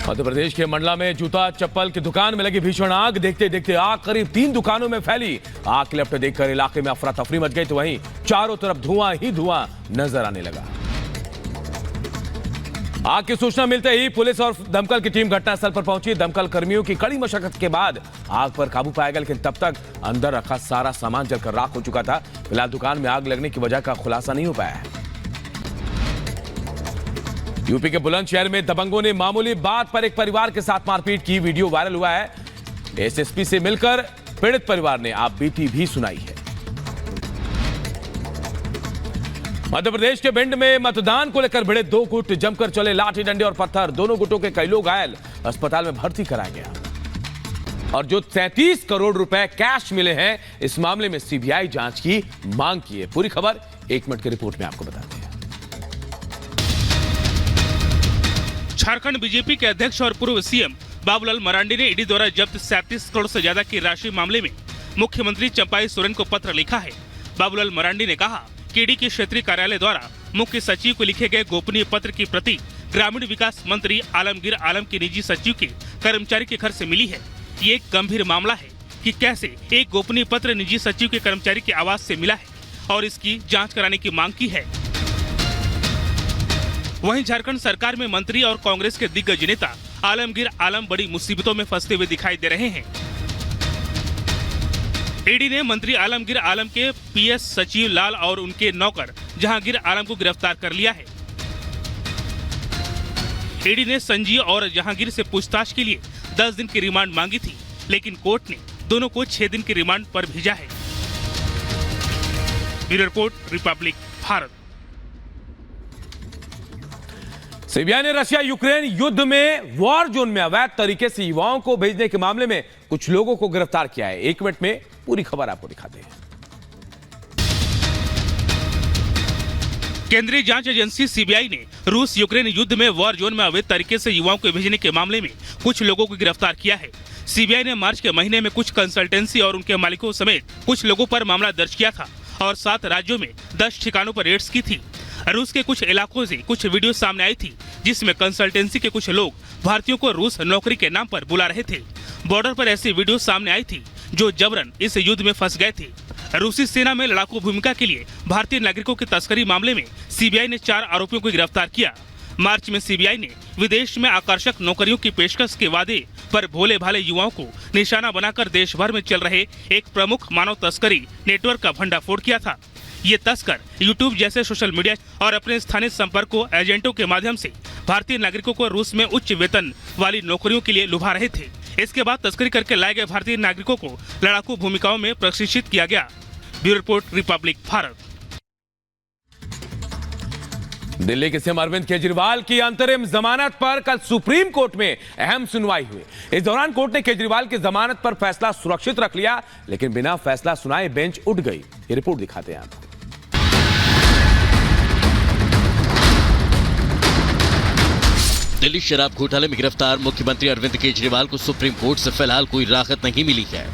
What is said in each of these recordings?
मध्य प्रदेश के मंडला में जूता चप्पल की दुकान में लगी भीषण आग। देखते देखते आग करीब 3 दुकानों में फैली। आग की लपटें देखकर इलाके में अफरा तफरी मच गई तो वहीं चारों तरफ धुआं ही धुआं नजर आने लगा। आग की सूचना मिलते ही पुलिस और दमकल की टीम घटनास्थल पर पहुंची। दमकल कर्मियों की कड़ी मशक्कत के बाद आग पर काबू पाया गया, लेकिन तब तक अंदर रखा सारा सामान जलकर राख हो चुका था। फिलहाल दुकान में आग लगने की वजह का खुलासा नहीं हो पाया है। यूपी के बुलंदशहर में दबंगों ने मामूली बात पर एक परिवार के साथ मारपीट की। वीडियो वायरल हुआ है। एसएसपी से मिलकर पीड़ित परिवार ने आप बीती भी सुनाई है। मध्य प्रदेश के भिंड में मतदान को लेकर भिड़े 2 गुट, जमकर चले लाठी डंडे और पत्थर। दोनों गुटों के कई लोग घायल, अस्पताल में भर्ती कराया गया। और जो 33 करोड़ रुपए कैश मिले हैं, इस मामले में सीबीआई जांच की मांग की है। पूरी खबर 1 मिनट की रिपोर्ट में आपको बताते हैं। झारखंड बीजेपी के अध्यक्ष और पूर्व सीएम बाबूलाल मरांडी ने ईडी द्वारा जब्त 37 करोड़ से ज्यादा की राशि मामले में मुख्यमंत्री चंपाई सोरेन को पत्र लिखा है। बाबूलाल मरांडी ने कहा कि ईडी के क्षेत्रीय कार्यालय द्वारा मुख्य सचिव को लिखे गए गोपनीय पत्र की प्रति ग्रामीण विकास मंत्री आलमगीर आलम के निजी सचिव के कर्मचारी के घर से मिली है। ये एक गंभीर मामला है कि कैसे एक गोपनीय पत्र निजी सचिव के कर्मचारी के आवास से मिला है और इसकी जाँच कराने की मांग की है। वहीं झारखंड सरकार में मंत्री और कांग्रेस के दिग्गज नेता आलमगीर आलम बड़ी मुसीबतों में फंसते हुए दिखाई दे रहे हैं। ईडी ने मंत्री आलमगीर आलम के पीएस सचिव लाल और उनके नौकर जहांगीर आलम को गिरफ्तार कर लिया है। ईडी ने संजीव और जहांगीर से पूछताछ के लिए 10 दिन की रिमांड मांगी थी, लेकिन कोर्ट ने दोनों को 6 दिन की रिमांड पर भेजा है। Bureau report, Republic Bharat. CBI ने रशिया यूक्रेन युद्ध में वॉर जोन में अवैध तरीके से युवाओं को भेजने के मामले में कुछ लोगों को गिरफ्तार किया है। 1 मिनट में पूरी खबर आपको दिखाते हैं। केंद्रीय जांच एजेंसी सीबीआई ने रूस यूक्रेन युद्ध में वॉर जोन में अवैध तरीके से युवाओं को भेजने के मामले में कुछ लोगों को गिरफ्तार किया है। सीबीआई ने मार्च के महीने में कुछ कंसल्टेंसी और उनके मालिकों समेत कुछ लोगों पर मामला दर्ज किया था और 7 राज्यों में 10 ठिकानों पर रेड्स की थी। रूस के कुछ इलाकों से कुछ वीडियो सामने आई थी, जिसमें कंसल्टेंसी के कुछ लोग भारतीयों को रूस नौकरी के नाम पर बुला रहे थे। बॉर्डर पर ऐसी वीडियो सामने आई थी जो जबरन इस युद्ध में फंस गए थे। रूसी सेना में लड़ाकू भूमिका के लिए भारतीय नागरिकों की तस्करी मामले में सीबीआई ने 4 आरोपियों को गिरफ्तार किया। मार्च में सीबीआई ने विदेश में आकर्षक नौकरियों की पेशकश के वादे पर भोले भाले युवाओं को निशाना बनाकर देश भर में चल रहे एक प्रमुख मानव तस्करी नेटवर्क का भंडाफोड़ किया था। ये तस्कर यूट्यूब जैसे सोशल मीडिया और अपने स्थानीय संपर्कों एजेंटों के माध्यम से भारतीय नागरिकों को रूस में उच्च वेतन वाली नौकरियों के लिए लुभा रहे थे। इसके बाद तस्करी करके लाए गए भारतीय नागरिकों को लड़ाकू भूमिकाओं में प्रशिक्षित किया गया। Bureau report, Republic Bharat. Delhi के सीएम अरविंद केजरीवाल की अंतरिम जमानत पर कल सुप्रीम कोर्ट में अहम सुनवाई हुई। इस दौरान कोर्ट ने केजरीवाल की जमानत पर फैसला सुरक्षित रख लिया, लेकिन बिना फैसला सुनाए बेंच उठ गई। ये रिपोर्ट दिखाते हैं आप। दिल्ली शराब घोटाले में गिरफ्तार मुख्यमंत्री अरविंद केजरीवाल को सुप्रीम कोर्ट से फिलहाल कोई राहत नहीं मिली है।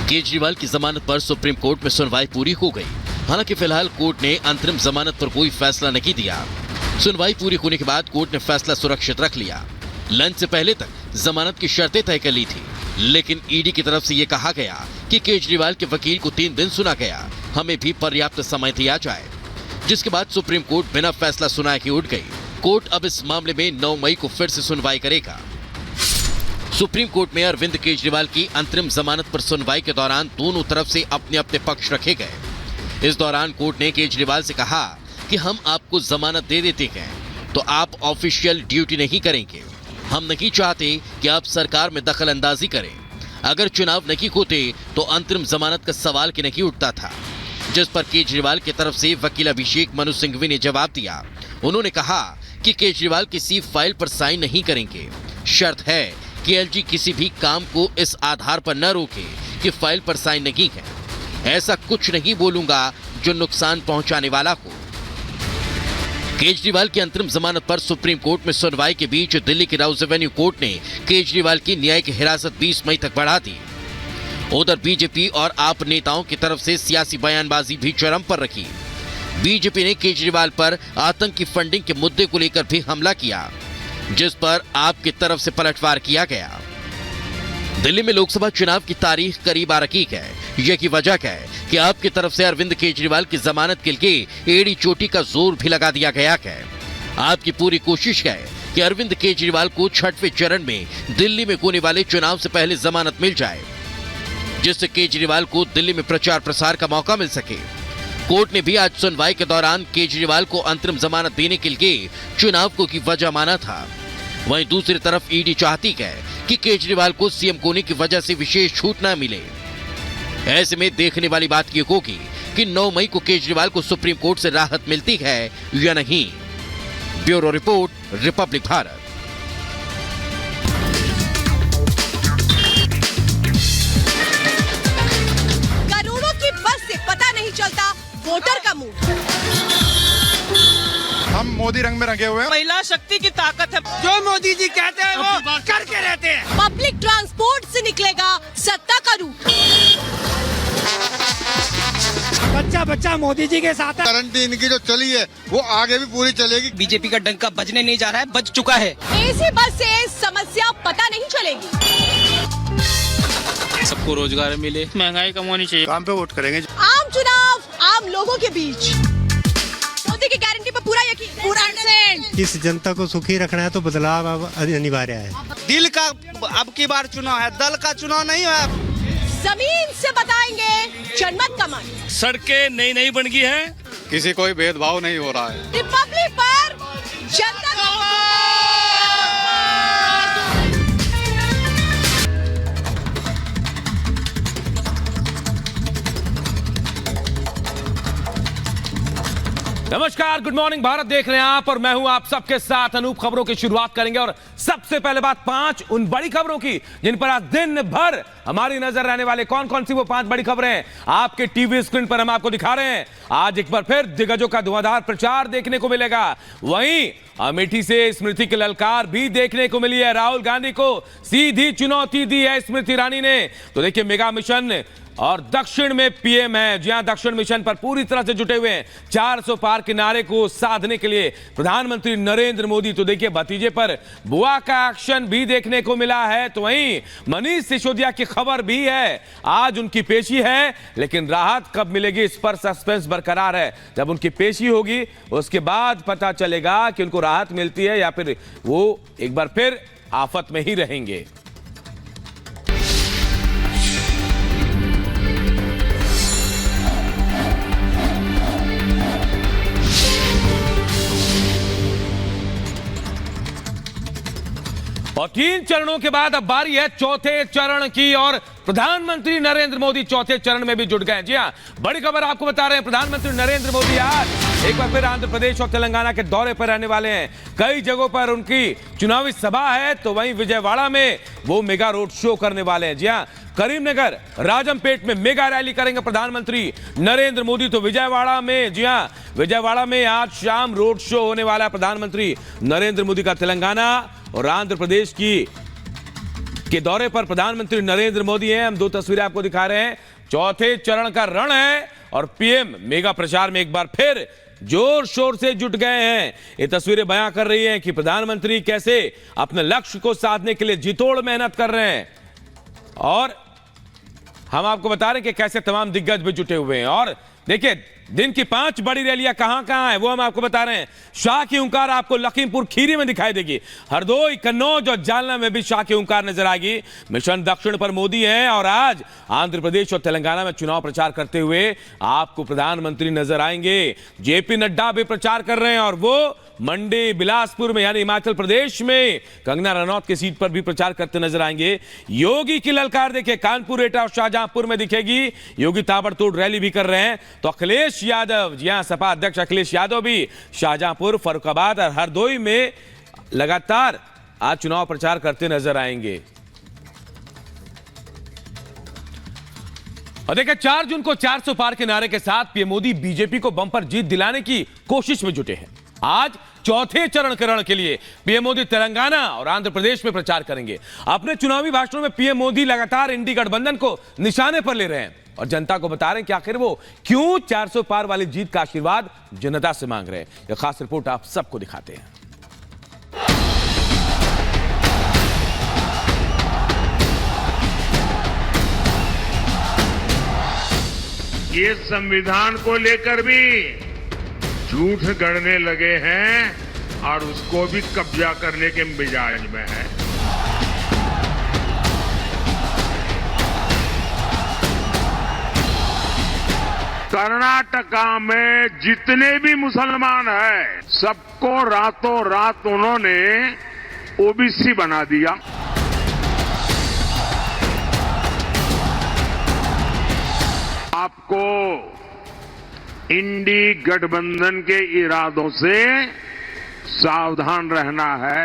केजरीवाल की जमानत पर सुप्रीम कोर्ट में सुनवाई पूरी हो गई। हालांकि फिलहाल कोर्ट ने अंतरिम जमानत पर कोई फैसला नहीं दिया। सुनवाई पूरी होने के बाद कोर्ट ने फैसला सुरक्षित रख लिया। लंच से पहले तक जमानत की शर्तें तय कर ली थी, लेकिन ईडी की तरफ से यह कहा गया कि केजरीवाल के वकील को 3 दिन सुना गया, हमें भी पर्याप्त समय दिया जाए। जिसके बाद सुप्रीम कोर्ट बिना फैसला सुनाए ही उठ गई। कोर्ट अब इस मामले में 9 मई को फिर से सुनवाई करेगा। सुप्रीम कोर्ट में अरविंद केजरीवाल की अंतरिम जमानत पर सुनवाई के दौरान दोनों तरफ से अपने अपने पक्ष रखे गए। इस दौरान कोर्ट ने केजरीवाल से कहा कि हम आपको जमानत दे देते हैं तो आप ऑफिशियल ड्यूटी नहीं करेंगे। हम नहीं चाहते कि आप सरकार में दखल अंदाजी करें। अगर चुनाव नहीं होते तो अंतरिम जमानत का सवाल की नहीं उठता था। जिस पर केजरीवाल की तरफ से वकील अभिषेक मनु सिंघवी ने जवाब दिया। उन्होंने कहा कि केजरीवाल किसी फाइल पर साइन नहीं करेंगे। शर्त है कि एलजी किसी भी काम को इस आधार पर न रोके कि फाइल पर साइन नहीं है। ऐसा कुछ नहीं बोलूंगा जो नुकसान पहुंचाने वाला हो। केजरीवाल की अंतरिम जमानत पर सुप्रीम कोर्ट में सुनवाई के बीच दिल्ली की राउज एवेन्यू कोर्ट ने केजरीवाल की न्यायिक हिरासत 20 मई तक बढ़ा दी। उधर बीजेपी और आप नेताओं की तरफ से सियासी बयानबाजी भी चरम पर रखी। बीजेपी ने केजरीवाल पर आतंकी फंडिंग के मुद्दे को लेकर भी हमला किया। जिस पर आपकी तरफ से पलटवार किया गया। दिल्ली में लोकसभा चुनाव की तारीख करीब आ रही है। यह की वजह क्या है कि आपकी तरफ से अरविंद केजरीवाल की जमानत के लिए एड़ी चोटी का जोर भी लगा दिया गया है। आपकी पूरी कोशिश है कि अरविंद केजरीवाल को छठवें चरण में दिल्ली में होने वाले चुनाव से पहले जमानत मिल जाए, जिससे केजरीवाल को दिल्ली में प्रचार प्रसार का मौका मिल सके। कोर्ट ने भी आज सुनवाई के दौरान केजरीवाल को अंतरिम जमानत देने के लिए चुनाव को की वजह माना था। वहीं दूसरी तरफ ईडी चाहती है कि केजरीवाल को सीएम होने की वजह से विशेष छूट न मिले। ऐसे में देखने वाली बात यह होगी कि 9 मई को केजरीवाल को सुप्रीम कोर्ट से राहत मिलती है या नहीं। Bureau report, Republic Bharat. करोड़ों की बस से पता नहीं चलता वोटर का मूड। हम मोदी रंग में रंगे हुए हैं। महिला शक्ति की ताकत है, जो मोदी जी कहते हैं वो करके रहते हैं। पब्लिक ट्रांसपोर्ट से निकलेगा सत्ता का रूप। बच्चा बच्चा मोदी जी के साथ है। गारंटी इनकी जो चली है वो आगे भी पूरी चलेगी। बीजेपी का डंका बजने नहीं जा रहा है, बज चुका है। एसी बस से समस्या पता नहीं चलेगी। सबको रोजगार मिले, महंगाई कम होनी चाहिए। काम पे वोट करेंगे। आम चुनाव आम लोगों के बीच। मोदी की गारंटी पर पूरा यकीन, पूरा 100%। इस जनता को सुखी रखना है तो बदलाव अब अनिवार्य है। दिल का अब की बार चुनाव है, दल का चुनाव नहीं है। जमीन से बताएंगे जनमत का मन। सड़कें नई नई बन गई है, किसी कोई भेदभाव नहीं हो रहा है। रिपब्लिक पर जनता का नमस्कार, गुड मॉर्निंग भारत देख रहे हैं आप और मैं हूं आप सबके साथ अनूप। खबरों की शुरुआत करेंगे और सबसे पहले बात 5 उन बड़ी खबरों की जिन पर आज दिन भर हमारी नजर रहने वाले। कौन कौन सी वो 5 बड़ी खबरें आपके टीवी स्क्रीन पर हम आपको दिखा रहे हैं। आज एक बार फिर दिग्गजों का धुआंधार प्रचार देखने को मिलेगा। वहीं अमेठी से स्मृति की ललकार भी देखने को मिली है। राहुल गांधी को सीधी चुनौती दी है स्मृति ईरानी ने। तो देखिए, मेगा मिशन और दक्षिण में पीएम है। जी हां, दक्षिण मिशन पर पूरी तरह से जुटे हुए हैं। 400 पार के नारे को साधने के लिए प्रधानमंत्री नरेंद्र मोदी। तो देखिए, भतीजे पर बुआ का एक्शन भी देखने को मिला है। तो वहीं मनीष सिसोदिया की खबर भी है। आज उनकी पेशी है, लेकिन राहत कब मिलेगी इस पर सस्पेंस बरकरार है। जब उनकी पेशी होगी उसके बाद पता चलेगा कि उनको राहत मिलती है या फिर वो एक बार फिर आफत में ही रहेंगे। और 3 चरणों के बाद अब बारी है चौथे चरण की और प्रधानमंत्री नरेंद्र मोदी चौथे चरण में भी जुट गए। जी हां, बड़ी खबर आपको बता रहे हैं। प्रधानमंत्री नरेंद्र मोदी आज एक बार फिर आंध्र प्रदेश और तेलंगाना के दौरे पर रहने वाले हैं। कई जगहों पर उनकी चुनावी सभा है। तो वहीं विजयवाड़ा में वो मेगा रोड शो करने वाले हैं। जी हां, करीमनगर, राजमपेट में मेगा रैली करेंगे प्रधानमंत्री नरेंद्र मोदी। तो विजयवाड़ा में, जी हां, विजयवाड़ा में आज शाम रोड शो होने वाला है प्रधानमंत्री नरेंद्र मोदी का। तेलंगाना और आंध्र प्रदेश के दौरे पर प्रधानमंत्री नरेंद्र मोदी हैं। हम 2 तस्वीरें आपको दिखा रहे हैं। चौथे चरण का रण है और पीएम मेगा प्रचार में एक बार फिर जोर शोर से जुट गए हैं। ये तस्वीरें बयां कर रही हैं कि प्रधानमंत्री कैसे अपने लक्ष्य को साधने के लिए जीतोड़ मेहनत कर रहे हैं। और हम आपको बता रहे हैं कि कैसे तमाम दिग्गज भी जुटे हुए हैं। और देखिए, दिन की 5 बड़ी रैलियां कहां है वो हम आपको बता रहे हैं। शाह की हुंकार आपको लखीमपुर खीरी में दिखाई देगी। हरदोई, कन्नौज और जालना में भी शाह की हुंकार नजर आएगी। मिशन दक्षिण पर मोदी है और आज आंध्र प्रदेश और तेलंगाना में चुनाव प्रचार करते हुए आपको प्रधानमंत्री नजर आएंगे। जेपी नड्डा भी प्रचार कर रहे हैं और वो मंडी, बिलासपुर में यानी हिमाचल प्रदेश में कंगना रनौत की सीट पर भी प्रचार करते नजर आएंगे। योगी की ललकार देखिए, कानपुर, एटा और शाहजहांपुर में दिखेगी। योगी ताबड़तोड़ रैली भी कर रहे हैं। तो अखिलेश यादव, जी हां, सपा अध्यक्ष अखिलेश यादव भी शाहजहांपुर, फर्रुखाबाद और हरदोई में लगातार आज चुनाव प्रचार करते नजर आएंगे। और देखिए, 4 जून को 400 पार के नारे के साथ पीएम मोदी बीजेपी को बम्पर जीत दिलाने की कोशिश में जुटे हैं। आज चौथे चरण के रण के लिए पीएम मोदी तेलंगाना और आंध्र प्रदेश में प्रचार करेंगे। अपने चुनावी भाषणों में पीएम मोदी लगातार इंडी गठबंधन को निशाने पर ले रहे हैं और जनता को बता रहे हैं कि आखिर वो क्यों 400 पार वाली जीत का आशीर्वाद जनता से मांग रहे हैं। यह खास रिपोर्ट आप सबको दिखाते हैं। ये संविधान को लेकर भी झूठ गढ़ने लगे हैं और उसको भी कब्जा करने के मिजाज में है। कर्नाटका में जितने भी मुसलमान हैं, सबको रातों रात उन्होंने ओबीसी बना दिया। आपको इंडी गठबंधन के इरादों से सावधान रहना है।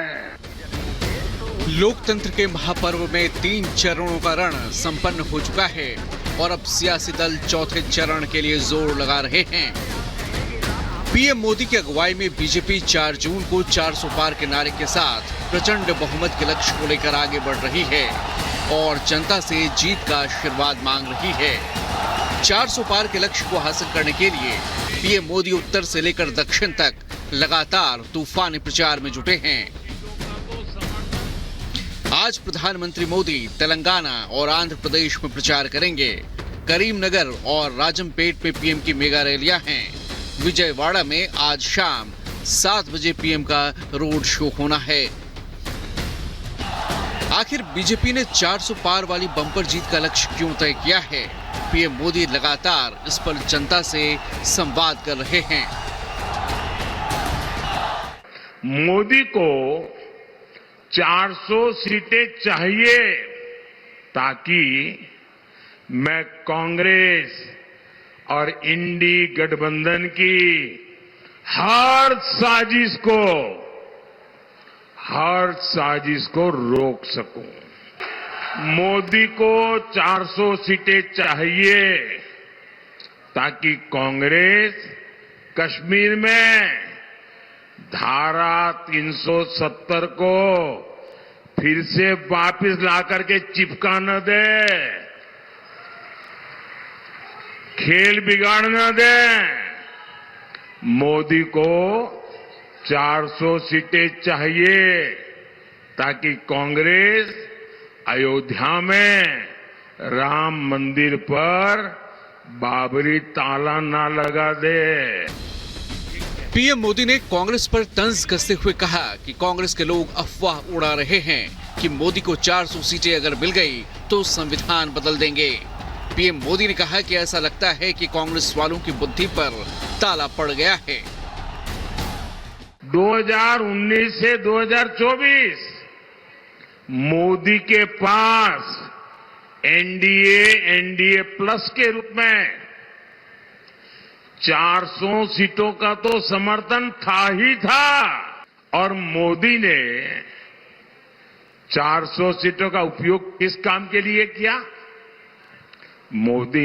लोकतंत्र के महापर्व में 3 चरणों का रण संपन्न हो चुका है और अब सियासी दल चौथे चरण के लिए जोर लगा रहे हैं। पीएम मोदी की अगुवाई में बीजेपी 4 जून को 400 पार के नारे के साथ प्रचंड बहुमत के लक्ष्य को लेकर आगे बढ़ रही है और जनता से जीत का आशीर्वाद मांग रही है। 400 पार के लक्ष्य को हासिल करने के लिए पीएम मोदी उत्तर से लेकर दक्षिण तक लगातार तूफानी प्रचार में जुटे हैं। आज प्रधानमंत्री मोदी तेलंगाना और आंध्र प्रदेश में प्रचार करेंगे। करीमनगर और राजमपेट में पीएम की मेगा रैलियां हैं। विजयवाड़ा में आज शाम 7 बजे पीएम का रोड शो होना है। आखिर बीजेपी ने 400 पार वाली बम्पर जीत का लक्ष्य क्यों तय किया है? पीएम मोदी लगातार इस पर जनता से संवाद कर रहे हैं। मोदी को 400 सीटें चाहिए ताकि मैं कांग्रेस और इंडी गठबंधन की हर साजिश को रोक सकूं। मोदी को 400 सीटें चाहिए ताकि कांग्रेस कश्मीर में धारा 370 को फिर से वापस ला करके चिपका न दे, खेल बिगाड़ न दे। मोदी को 400 सीटें चाहिए ताकि कांग्रेस अयोध्या में राम मंदिर पर बाबरी ताला ना लगा दे। पीएम मोदी ने कांग्रेस पर तंज कसते हुए कहा कि कांग्रेस के लोग अफवाह उड़ा रहे हैं कि मोदी को 400 सीटें अगर मिल गई तो संविधान बदल देंगे। पीएम मोदी ने कहा कि ऐसा लगता है कि कांग्रेस वालों की बुद्धि पर ताला पड़ गया है। 2019 से 2024 मोदी के पास एनडीए प्लस के रूप में 400 सीटों का तो समर्थन था ही था और मोदी ने 400 सीटों का उपयोग किस काम के लिए किया? मोदी